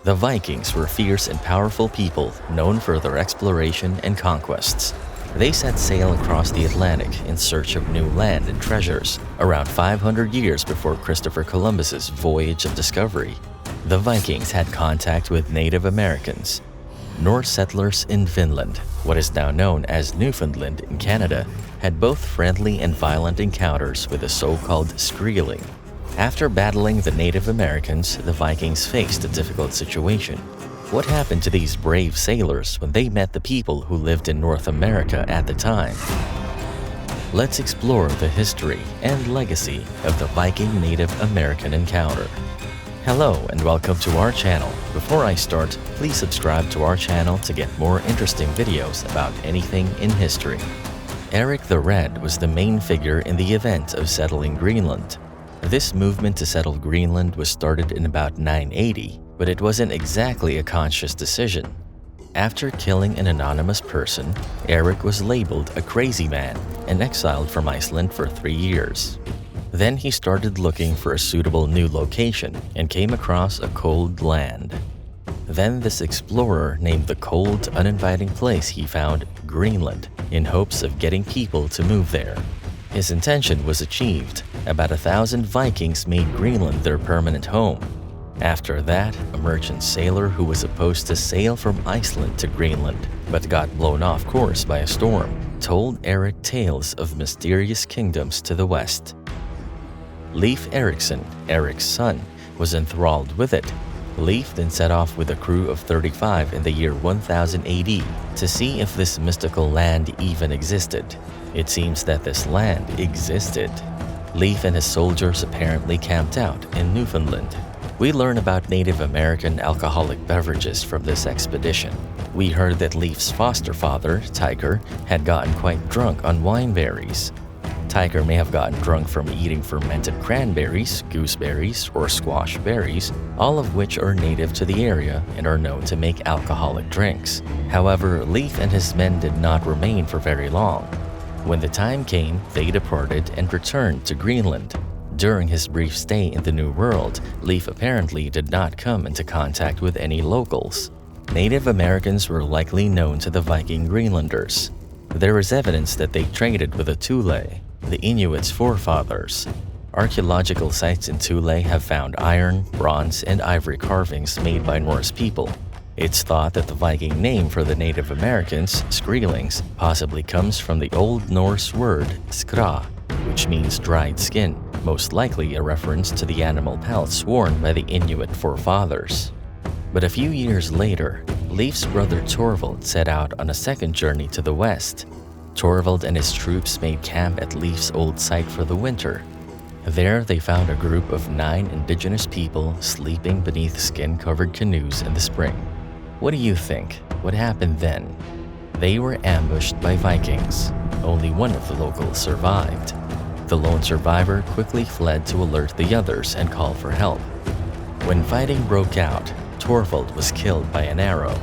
The Vikings were fierce and powerful people known for their exploration and conquests. They set sail across the Atlantic in search of new land and treasures around 500 years before Christopher Columbus's voyage of discovery. The Vikings had contact with Native Americans. Norse settlers in Vinland, what is now known as Newfoundland in Canada, had both friendly and violent encounters with the so-called Skreeling. After battling the Native Americans, the Vikings faced a difficult situation. What happened to these brave sailors when they met the people who lived in North America at the time? Let's explore the history and legacy of the Viking Native American encounter. Hello and welcome to our channel. Before I start, please subscribe to our channel to get more interesting videos about anything in history. Eric the Red was the main figure in the event of settling Greenland. This movement to settle Greenland was started in about 980, but it wasn't exactly a conscious decision. After killing an anonymous person, Eric was labeled a crazy man and exiled from Iceland for 3 years. Then he started looking for a suitable new location and came across a cold land. Then this explorer named the cold, uninviting place he found Greenland in hopes of getting people to move there. His intention was achieved. About 1,000 Vikings made Greenland their permanent home. After that, a merchant sailor who was supposed to sail from Iceland to Greenland but got blown off course by a storm told Eric tales of mysterious kingdoms to the west. Leif Erikson, Eric's son, was enthralled with it. Leif then set off with a crew of 35 in the year 1000 AD to see if this mystical land even existed. It seems that this land existed. Leif and his soldiers apparently camped out in Newfoundland. We learn about Native American alcoholic beverages from this expedition. We heard that Leif's foster father, Tyker, had gotten quite drunk on wineberries. Tyker may have gotten drunk from eating fermented cranberries, gooseberries, or squash berries, all of which are native to the area and are known to make alcoholic drinks. However, Leif and his men did not remain for very long. When the time came, they departed and returned to Greenland. During his brief stay in the New World, Leif apparently did not come into contact with any locals. Native Americans were likely known to the Viking Greenlanders. There is evidence that they traded with the Thule, the Inuits' forefathers. Archaeological sites in Thule have found iron, bronze, and ivory carvings made by Norse people. It's thought that the Viking name for the Native Americans, Skreelings, possibly comes from the Old Norse word skra, which means dried skin, most likely a reference to the animal pelts worn by the Inuit forefathers. But a few years later, Leif's brother Torvald set out on a second journey to the west. Torvald and his troops made camp at Leif's old site for the winter. There, they found a group of 9 indigenous people sleeping beneath skin-covered canoes in the spring. What do you think? What happened then? They were ambushed by Vikings. Only one of the locals survived. The lone survivor quickly fled to alert the others and call for help. When fighting broke out, Torvald was killed by an arrow.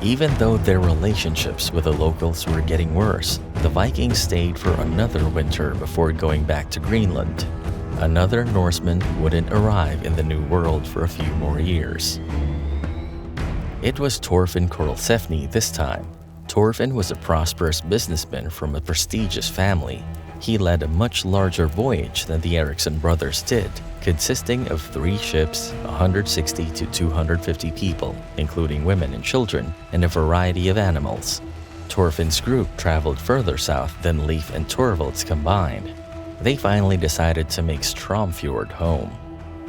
Even though their relationships with the locals were getting worse, the Vikings stayed for another winter before going back to Greenland. Another Norseman wouldn't arrive in the New World for a few more years. It was Thorfinn Karlsefni this time. Thorfinn was a prosperous businessman from a prestigious family. He led a much larger voyage than the Eriksson brothers did, consisting of 3 ships, 160 to 250 people, including women and children, and a variety of animals. Thorfinn's group traveled further south than Leif and Torvald's combined. They finally decided to make Stromfjord home.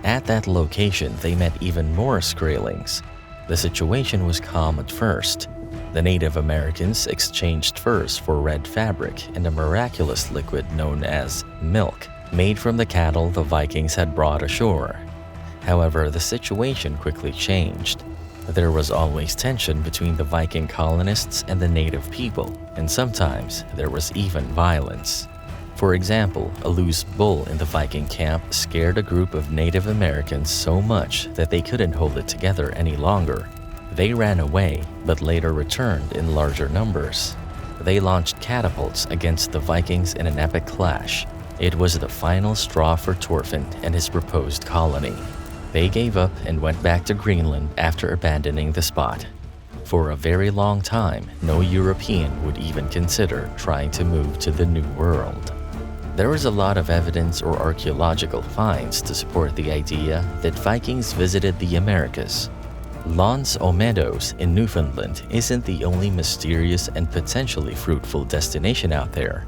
At that location, they met even more Skreelings. The situation was calm at first. The Native Americans exchanged furs for red fabric and a miraculous liquid known as milk, made from the cattle the Vikings had brought ashore. However, the situation quickly changed. There was always tension between the Viking colonists and the native people, and sometimes there was even violence. For example, a loose bull in the Viking camp scared a group of Native Americans so much that they couldn't hold it together any longer. They ran away, but later returned in larger numbers. They launched catapults against the Vikings in an epic clash. It was the final straw for Thorfinn and his proposed colony. They gave up and went back to Greenland after abandoning the spot. For a very long time, no European would even consider trying to move to the New World. There is a lot of evidence or archaeological finds to support the idea that Vikings visited the Americas. Lons o Meadows in Newfoundland isn't the only mysterious and potentially fruitful destination out there.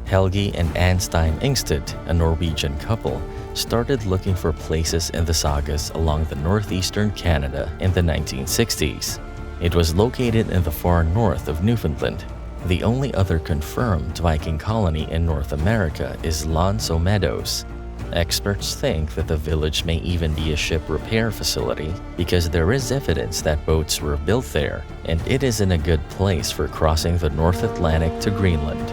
Helgi and Anstein Ingstad, a Norwegian couple, started looking for places in the sagas along the northeastern Canada in the 1960s. It was located in the far north of Newfoundland. The only other confirmed Viking colony in North America is Lons o Meadows. Experts think that the village may even be a ship repair facility because there is evidence that boats were built there, and it is in a good place for crossing the North Atlantic to Greenland.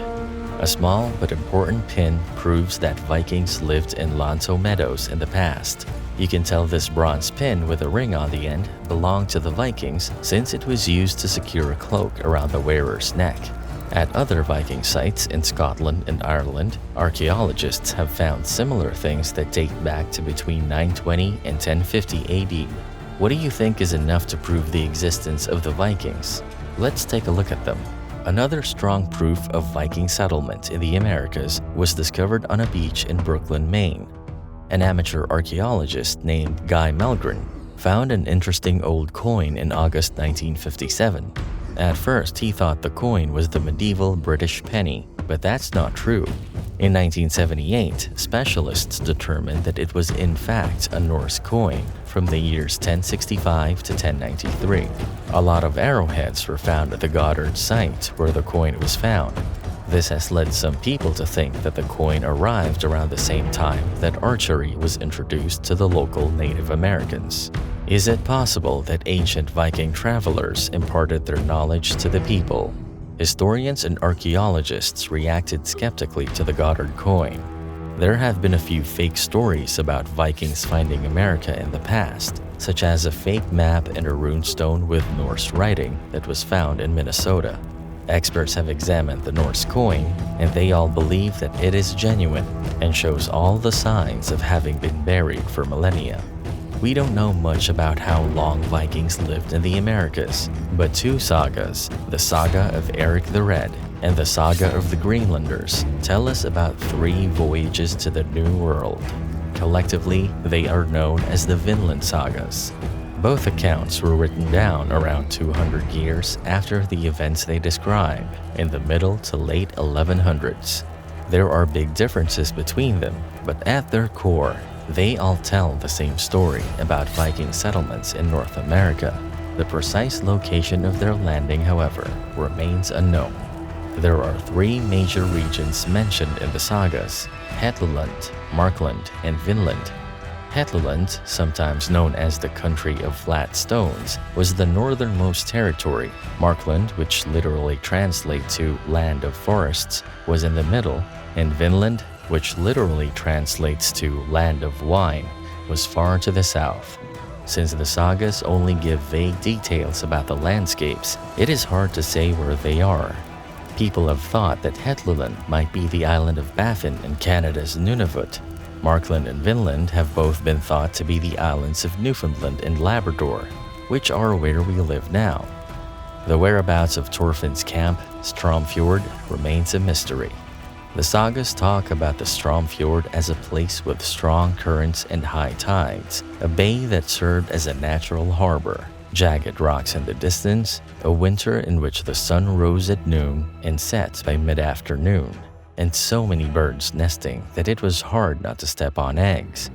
A small but important pin proves that Vikings lived in Lons o Meadows in the past. You can tell this bronze pin with a ring on the end belonged to the Vikings since it was used to secure a cloak around the wearer's neck. At other Viking sites in Scotland and Ireland, archaeologists have found similar things that date back to between 920 and 1050 AD. What do you think is enough to prove the existence of the Vikings? Let's take a look at them. Another strong proof of Viking settlement in the Americas was discovered on a beach in Brooklyn, Maine. An amateur archaeologist named Guy Melgren found an interesting old coin in August 1957. At first, he thought the coin was the medieval British penny, but that's not true. In 1978, specialists determined that it was in fact a Norse coin from the years 1065 to 1093. A lot of arrowheads were found at the Goddard site where the coin was found. This has led some people to think that the coin arrived around the same time that archery was introduced to the local Native Americans. Is it possible that ancient Viking travelers imparted their knowledge to the people? Historians and archaeologists reacted skeptically to the Goddard coin. There have been a few fake stories about Vikings finding America in the past, such as a fake map and a runestone with Norse writing that was found in Minnesota. Experts have examined the Norse coin, and they all believe that it is genuine and shows all the signs of having been buried for millennia. We don't know much about how long Vikings lived in the Americas, but two sagas, the saga of Eric the Red and the saga of the Greenlanders, tell us about 3 voyages to the New World. Collectively, they are known as the Vinland sagas. Both accounts were written down around 200 years after the events they describe, in the middle to late 1100s. There are big differences between them, but at their core, they all tell the same story about Viking settlements in North America. The precise location of their landing, however, remains unknown. There are 3 major regions mentioned in the sagas: Hetland, Markland, and Vinland. Hetland, sometimes known as the country of flat stones, was the northernmost territory. Markland, which literally translates to land of forests, was in the middle, and Vinland, which literally translates to land of wine, was far to the south. Since the sagas only give vague details about the landscapes, it is hard to say where they are. People have thought that Hetland might be the island of Baffin in Canada's Nunavut. Markland and Vinland have both been thought to be the islands of Newfoundland and Labrador, which are where we live now. The whereabouts of Thorfinn's camp, Stromfjord, remains a mystery. The sagas talk about the Stromfjord as a place with strong currents and high tides, a bay that served as a natural harbor, jagged rocks in the distance, a winter in which the sun rose at noon and set by mid-afternoon, and so many birds nesting that it was hard not to step on eggs.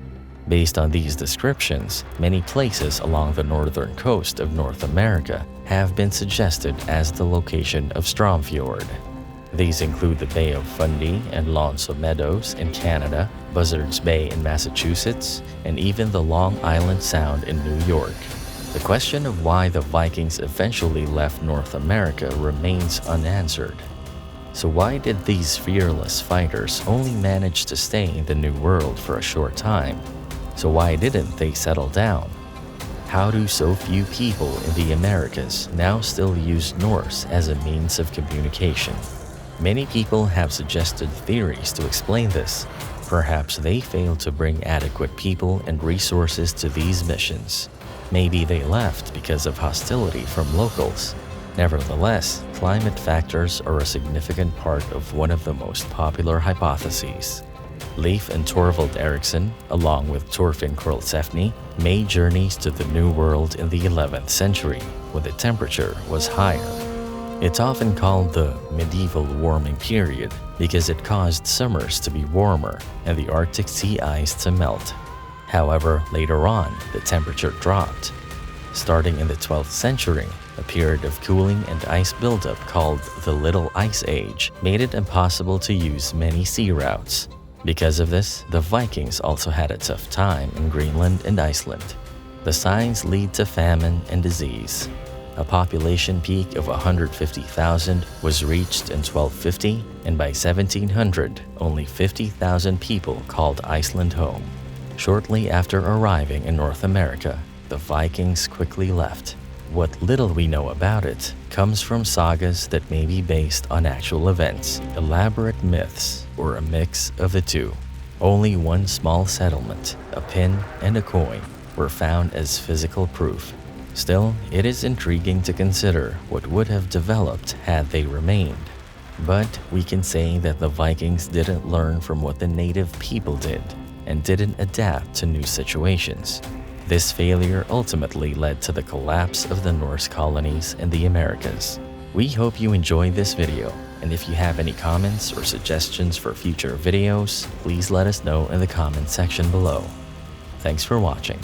Based on these descriptions, many places along the northern coast of North America have been suggested as the location of Stromfjord. These include the Bay of Fundy and Lons o Meadows in Canada, Buzzards Bay in Massachusetts, and even the Long Island Sound in New York. The question of why the Vikings eventually left North America remains unanswered. So why did these fearless fighters only manage to stay in the New World for a short time? So why didn't they settle down? How do so few people in the Americas now still use Norse as a means of communication? Many people have suggested theories to explain this. Perhaps they failed to bring adequate people and resources to these missions. Maybe they left because of hostility from locals. Nevertheless, climate factors are a significant part of one of the most popular hypotheses. Leif and Torvald Eriksson, along with Thorfinn Karlsefni, made journeys to the New World in the 11th century, when the temperature was higher. It's often called the medieval warming period because it caused summers to be warmer and the Arctic sea ice to melt. However, later on, the temperature dropped. Starting in the 12th century, a period of cooling and ice buildup called the Little Ice Age made it impossible to use many sea routes. Because of this, the Vikings also had a tough time in Greenland and Iceland. The signs lead to famine and disease. A population peak of 150,000 was reached in 1250, and by 1700, only 50,000 people called Iceland home. Shortly after arriving in North America, the Vikings quickly left. What little we know about it comes from sagas that may be based on actual events, elaborate myths, or a mix of the two. Only one small settlement, a pin and a coin, were found as physical proof. Still, it is intriguing to consider what would have developed had they remained. But we can say that the Vikings didn't learn from what the native people did and didn't adapt to new situations. This failure ultimately led to the collapse of the Norse colonies in the Americas. We hope you enjoyed this video, and if you have any comments or suggestions for future videos, please let us know in the comment section below. Thanks for watching.